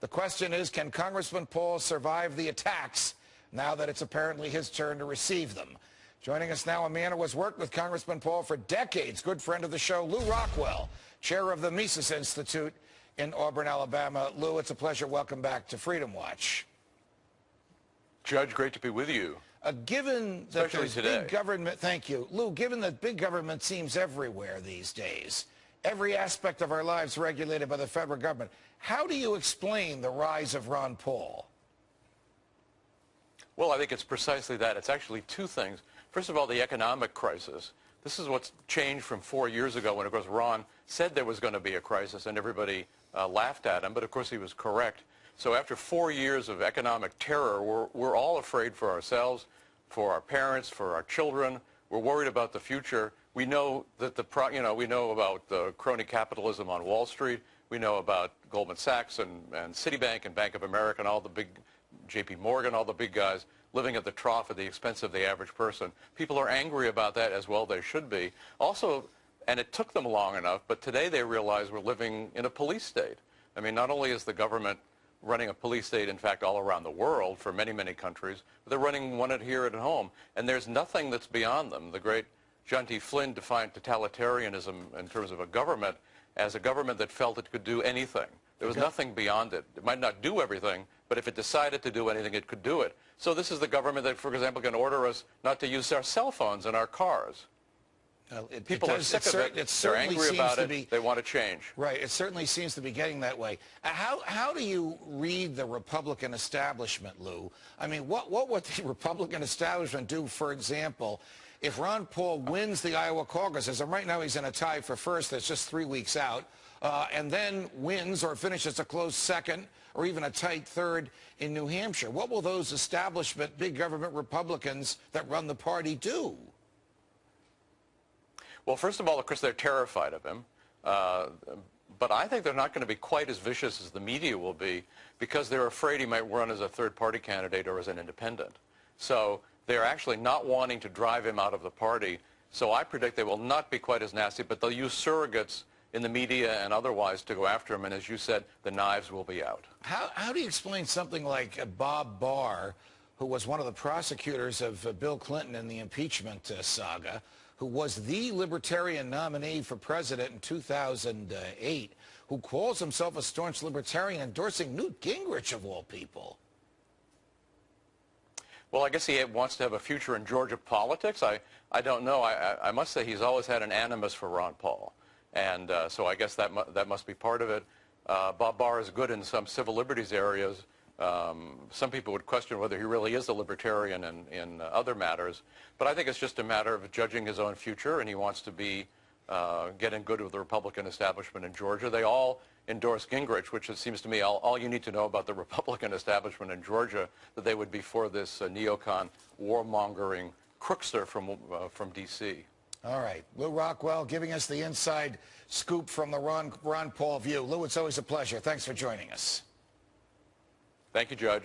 The question is, can Congressman Paul survive the attacks now that it's apparently his turn to receive them? Joining us now, a man who has worked with Congressman Paul for decades, good friend of the show, Lew Rockwell, chair of the Mises Institute in Auburn, Alabama. Lew, it's a pleasure. Welcome back to Freedom Watch. Judge, great to be with you. Given that Especially there's today. big government, thank you, Lew, given that big government seems everywhere these days, every aspect of our lives regulated by the federal government, how do you explain the rise of Ron Paul? Well, I think it's precisely that. It's actually two things. First of all, the economic crisis. This is what's changed from 4 years ago when, of course, Ron said there was going to be a crisis and everybody laughed at him, but of course he was correct. So after 4 years of economic terror, we're all afraid for ourselves, for our parents, for our children. We're worried about the future. We know that we know about the crony capitalism on Wall Street. We know about Goldman Sachs and Citibank and Bank of America and all the big J.P. Morgan, all the big guys living at the trough at the expense of the average person. People are angry about that, as well they should be. Also, and it took them long enough, but today they realize we're living in a police state. I mean, not only is the government running a police state, in fact, all around the world for many, many countries, but they're running one here at home, and there's nothing that's beyond them. The great John T. Flynn defined totalitarianism in terms of a government as a government that felt it could do anything. There was nothing beyond it. It might not do everything, but if it decided to do anything, it could do it. So this is the government that, for example, can order us not to use our cell phones in our cars. People are sick of it. They're angry about it. They want to change. Right. It certainly seems to be getting that way. How do you read the Republican establishment, Lew? I mean, what would the Republican establishment do, for example, if Ron Paul wins the Iowa caucuses, and right now he's in a tie for first, that's just 3 weeks out, and then wins or finishes a close second or even a tight third in New Hampshire? What will those establishment, big government Republicans that run the party do? Well, first of all, of course, they're terrified of him. But I think they're not going to be quite as vicious as the media will be because they're afraid he might run as a third-party candidate or as an independent. So they're actually not wanting to drive him out of the party. So I predict they will not be quite as nasty, but they'll use surrogates in the media and otherwise to go after him. And as you said, the knives will be out. How do you explain something like Bob Barr, who was one of the prosecutors of Bill Clinton in the impeachment saga, who was the Libertarian nominee for president in 2008, who calls himself a staunch Libertarian, endorsing Newt Gingrich, of all people? Well, I guess he wants to have a future in Georgia politics. I don't know. I must say he's always had an animus for Ron Paul. And so I guess that must be part of it. Bob Barr is good in some civil liberties areas. Some people would question whether he really is a libertarian in other matters. But I think it's just a matter of judging his own future, and he wants to be getting good with the Republican establishment in Georgia. They all endorse Gingrich, which it seems to me all you need to know about the Republican establishment in Georgia, that they would be for this neocon warmongering crookster from D.C. All right. Lew Rockwell giving us the inside scoop from the Ron Paul view. Lew, it's always a pleasure. Thanks for joining us. Thank you, Judge.